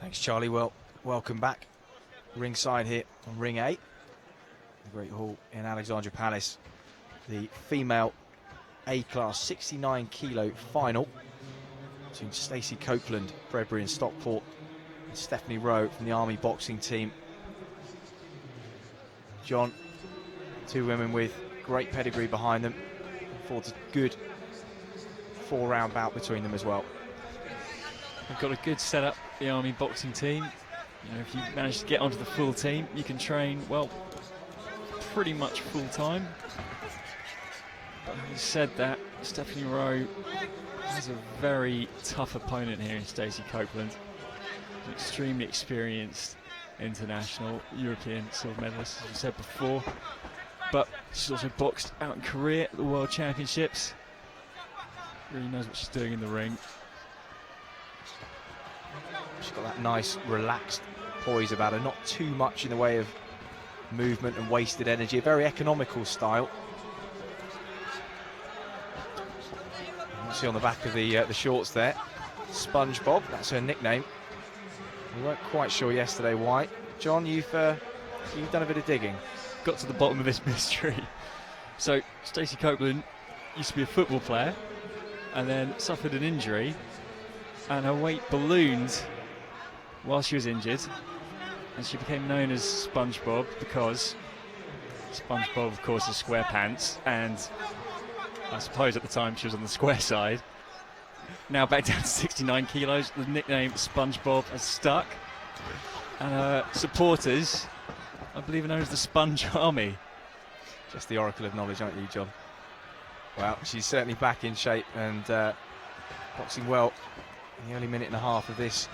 Thanks, Charlie. Well, welcome back. Ringside here on Ring 8. The Great Hall in Alexandra Palace. The female A-class 69 kilo final between Stacey Copeland, Freview and Stockport, and Stephanie Wroe from the Army boxing team. John, two women with great pedigree behind them. Affords a good 4-round bout between them as well. They've got a good setup, the Army boxing team. You know, if you manage to get onto the full team, you can train, well, pretty much full time. But having said that, Stephanie Wroe has a very tough opponent here in Stacey Copeland. An extremely experienced international European silver medalist, as we said before. But she's also boxed out in Korea at the World Championships. Really knows what she's doing in the ring. She's got that nice, relaxed poise about her, not too much in the way of movement and wasted energy. A very economical style. You see on the back of the shorts there, SpongeBob, that's her nickname. We weren't quite sure yesterday why. John, you've done a bit of digging. Got to the bottom of this mystery. So Stacey Copeland used to be a football player and then suffered an injury, and her weight ballooned while she was injured, and she became known as SpongeBob because SpongeBob, of course, is square pants, and I suppose at the time she was on the square side. Now back down to 69 kilos, the nickname SpongeBob has stuck, and her supporters, I believe, are known as the Sponge Army. Just the oracle of knowledge, aren't you, John? Well, she's certainly back in shape and boxing well in the early minute and a half of this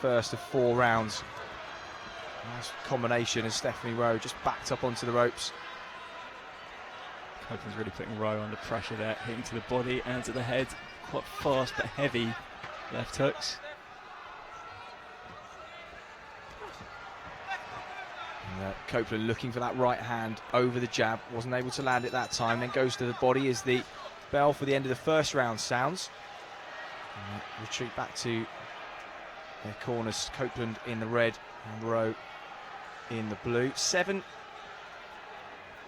first of 4 rounds. Nice combination as Stephanie Wroe just backed up onto the ropes. Copeland's really putting Wroe under pressure there, hitting to the body and to the head. Quite fast but heavy left hooks. And, Copeland looking for that right hand over the jab, wasn't able to land it that time, then goes to the body as the bell for the end of the first round sounds. And retreat back to their corners, Copeland in the red and Wroe in the blue. 7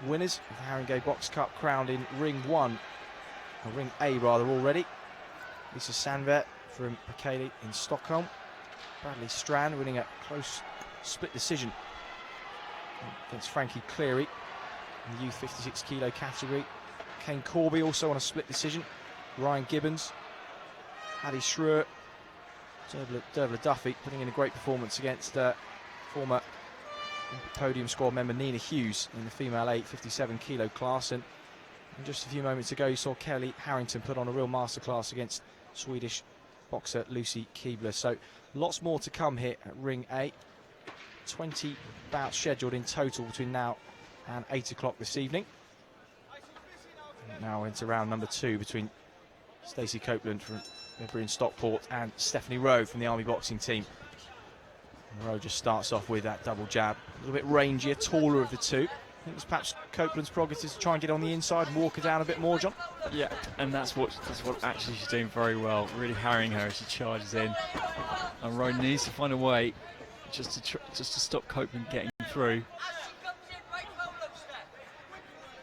winners of the Haringey Box Cup crowned in Ring 1, or Ring A rather, already. Lisa Sandver from Haringey in Stockholm. Bradley Strand winning a close split decision against Frankie Cleary in the youth 56 kilo category. Kane Corby also on a split decision. Ryan Gibbons, Paddy Schroer, Dervla Duffy putting in a great performance against former podium squad member Nina Hughes in the female 57 kilo class. And just a few moments ago you saw Kelly Harrington put on a real masterclass against Swedish boxer Lucy Keebler. So lots more to come here at Ring 8. 20 bouts scheduled in total between now and 8 o'clock this evening. And now into round number 2 between Stacey Copeland from Freview and Stockport and Stephanie Wroe from the Army boxing team. And Wroe just starts off with that double jab, a little bit rangier, taller of the two. I think it's perhaps Copeland's prerogative to try and get on the inside and walk her down a bit more, John. Yeah, and that's what actually she's doing very well, really harrying her as she charges in. And Wroe needs to find a way just to stop Copeland getting through.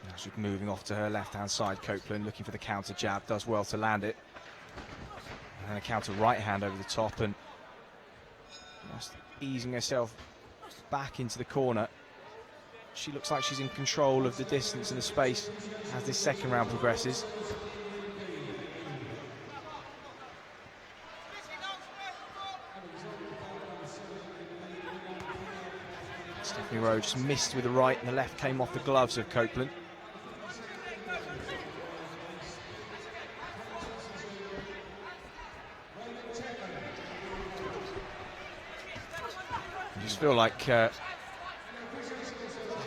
Now she's moving off to her left-hand side. Copeland looking for the counter jab, does well to land it. And then a counter right hand over the top, and just easing herself back into the corner. She looks like she's in control of the distance and the space as this second round progresses. Stephanie Wroe just missed with the right, and the left came off the gloves of Copeland. I just feel like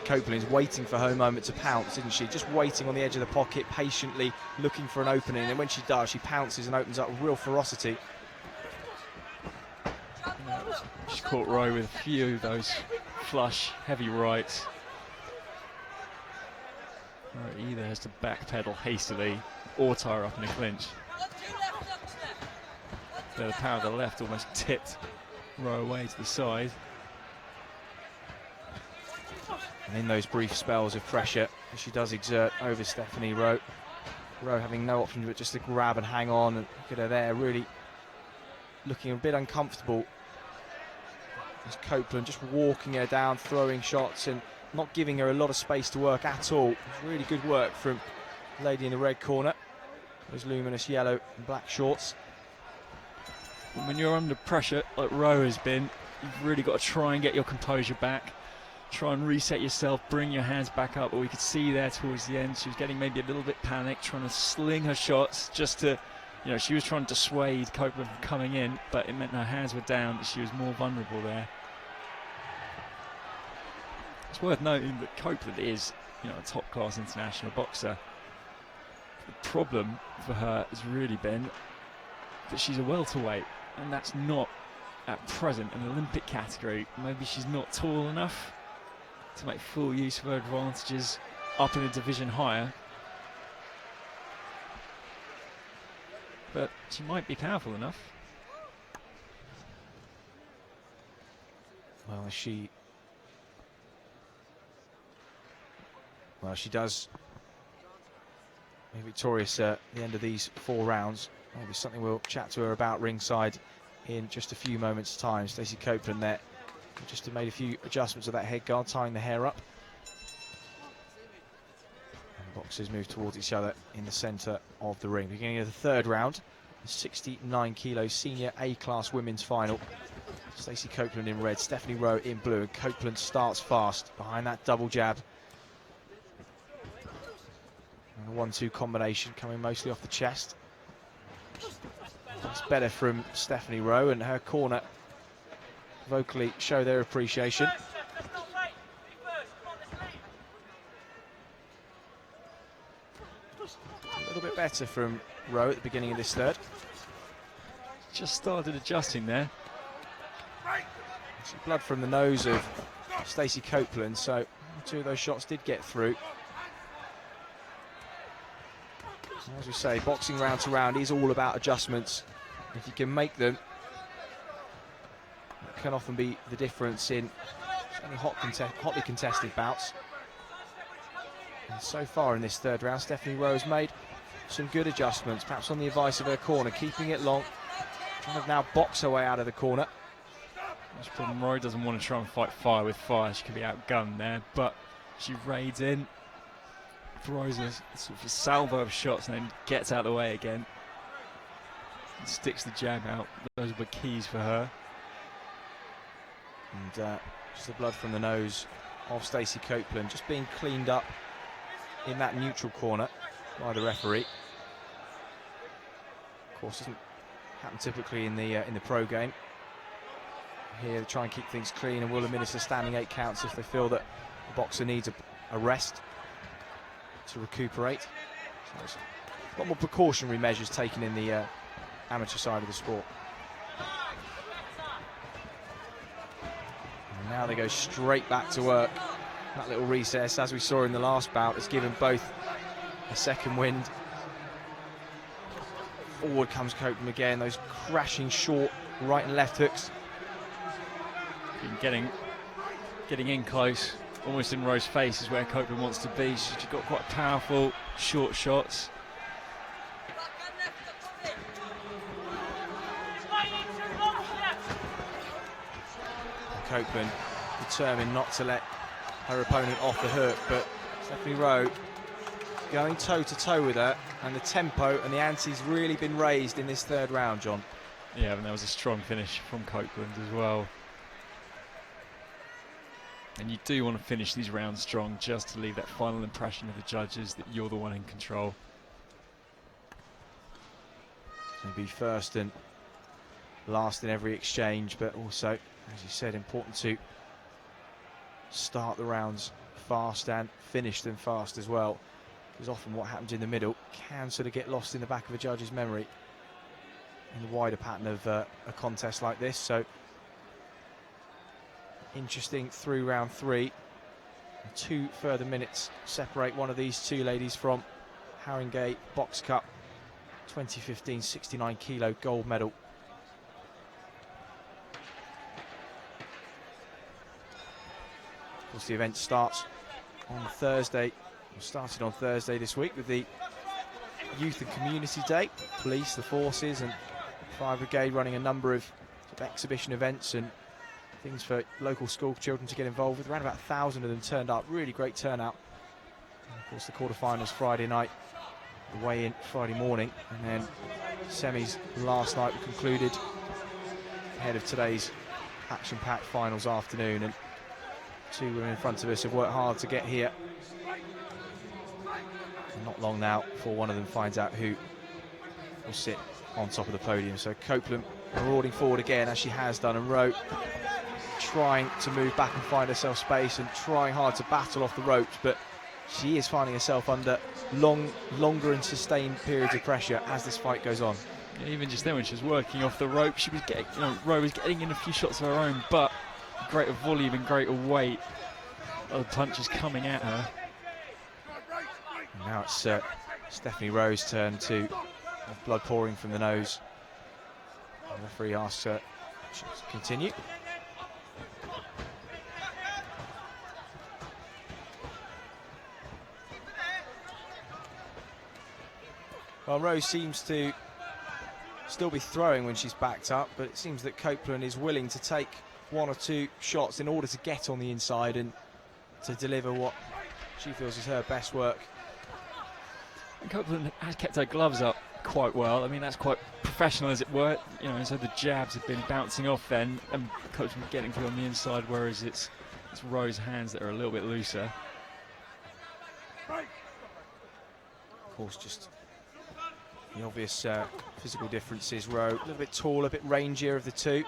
Copeland is waiting for her moment to pounce, isn't she? Just waiting on the edge of the pocket, patiently looking for an opening, and when she does, she pounces and opens up with real ferocity. She's caught Wroe with a few of those flush, heavy rights. Wroe either has to backpedal hastily or tie her up in a clinch. So the power of the left almost tipped Wroe away to the side. And in those brief spells of pressure, she does exert over Stephanie Wroe. Wroe having no option but just to grab and hang on, and look at her there, really looking a bit uncomfortable. As Copeland just walking her down, throwing shots and not giving her a lot of space to work at all. It's really good work from the lady in the red corner. Those luminous yellow and black shorts. And when you're under pressure, like Wroe has been, you've really got to try and get your composure back. Try and reset yourself, bring your hands back up. But we could see there towards the end, she was getting maybe a little bit panicked, trying to sling her shots just to, you know, she was trying to dissuade Copeland from coming in, but it meant her hands were down, that she was more vulnerable there. It's worth noting that Copeland is, you know, a top-class international boxer. The problem for her has really been that she's a welterweight, and that's not, at present, an Olympic category. Maybe she's not tall enough to make full use of her advantages up in a division higher. But she might be powerful enough. Well, she does be victorious at the end of these 4 rounds. Maybe something we'll chat to her about ringside in just a few moments' time. Stacey Copeland there, just made a few adjustments of that head guard, tying the hair up. And boxers move towards each other in the centre of the ring. Beginning of the 3rd round, the 69 kilo senior A-class women's final. Stacey Copeland in red, Stephanie Wroe in blue, and Copeland starts fast behind that double jab. And a 1-2 combination coming mostly off the chest. It's better from Stephanie Wroe, and her corner vocally show their appreciation. A little bit better from Wroe at the beginning of this 3rd. Just started adjusting there. Some blood from the nose of Stacey Copeland, so 2 of those shots did get through. As we say, boxing round to round is all about adjustments. If you can make them, it can often be the difference in hotly contested bouts. And so far in this 3rd round, Stephanie Wroe has made some good adjustments, perhaps on the advice of her corner, keeping it long, trying to now box her way out of the corner. That's the problem. Wroe doesn't want to try and fight fire with fire. She could be outgunned there, but she raids in, throws a sort of a salvo of shots, and then gets out of the way again. And sticks the jab out. Those were keys for her. And just the blood from the nose of Stacey Copeland, just being cleaned up in that neutral corner by the referee. Of course, doesn't happen typically in the pro game. Here they try and keep things clean and will administer standing 8 counts if they feel that the boxer needs a rest to recuperate. So there's a lot more precautionary measures taken in the amateur side of the sport. And now they go straight back to work. That little recess, as we saw in the last bout, has given both a second wind. Forward comes Copeland again, those crashing short right and left hooks. Getting in close, almost in Wroe's face is where Copeland wants to be. She's got quite powerful short shots. Copeland determined not to let her opponent off the hook, but Stephanie Wroe going toe-to-toe with her, and the tempo and the ante's really been raised in this 3rd round, John. Yeah, and that was a strong finish from Copeland as well. And you do want to finish these rounds strong, just to leave that final impression of the judges that you're the one in control. Maybe first and last in every exchange, but also, as you said, important to start the rounds fast and finish them fast as well, because often what happens in the middle can sort of get lost in the back of a judge's memory in the wider pattern of a contest like this. So interesting through round 3. 2 further minutes separate one of these 2 ladies from Haringey Box Cup 2015 69 kilo gold medal. course, the event starts on Thursday. Started on Thursday this week with the Youth and Community Day. Police, the forces and Fire Brigade running a number of exhibition events and things for local school children to get involved with. Around about 1,000 of them turned up. Really great turnout. And of course, the quarterfinals Friday night, the weigh-in Friday morning, and then semis last night were concluded ahead of today's action-packed finals afternoon. And two women in front of us have worked hard to get here. And not long now before one of them finds out who will sit on top of the podium. So Copeland marauding forward again, as she has done, and Wroe trying to move back and find herself space and trying hard to battle off the ropes, but she is finding herself under longer and sustained periods of pressure as this fight goes on. Yeah, even just then when she was working off the rope, she was getting, Wroe was getting in a few shots of her own, but greater volume and greater weight of the punches coming at her. And now it's Stephanie Wroe's turn to have blood pouring from the nose. The referee asks her to continue. Well, Wroe seems to still be throwing when she's backed up, but it seems that Copeland is willing to take one or two shots in order to get on the inside and to deliver what she feels is her best work. And Copeland has kept her gloves up quite well. I mean, that's quite professional, as it were. So the jabs have been bouncing off then, and Copeland getting through on the inside, whereas it's Wroe's hands that are a little bit looser. Of course, just the obvious physical differences. Wroe a little bit taller, a bit rangier of the two,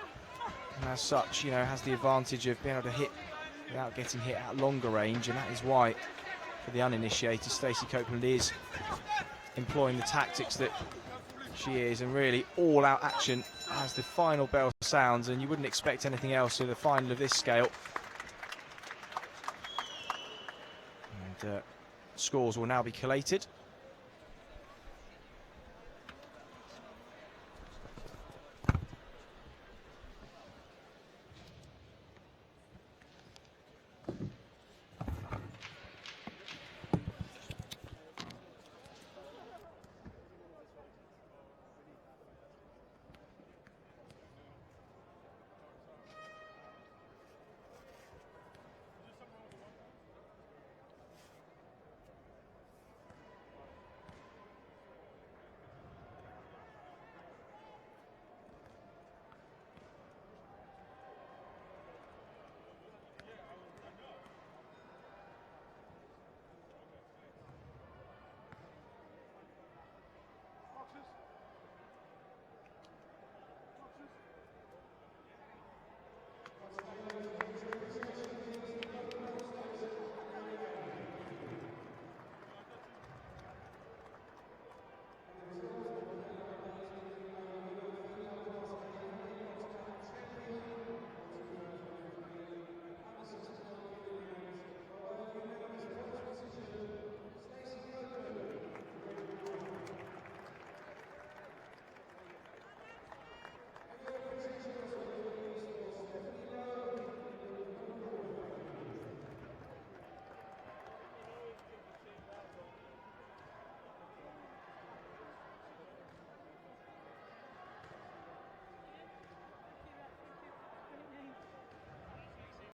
and as such, has the advantage of being able to hit without getting hit at longer range, and that is why, for the uninitiated, Stacey Copeland is employing the tactics that she is, and really all-out action as the final bell sounds, and you wouldn't expect anything else in the final of this scale. And scores will now be collated.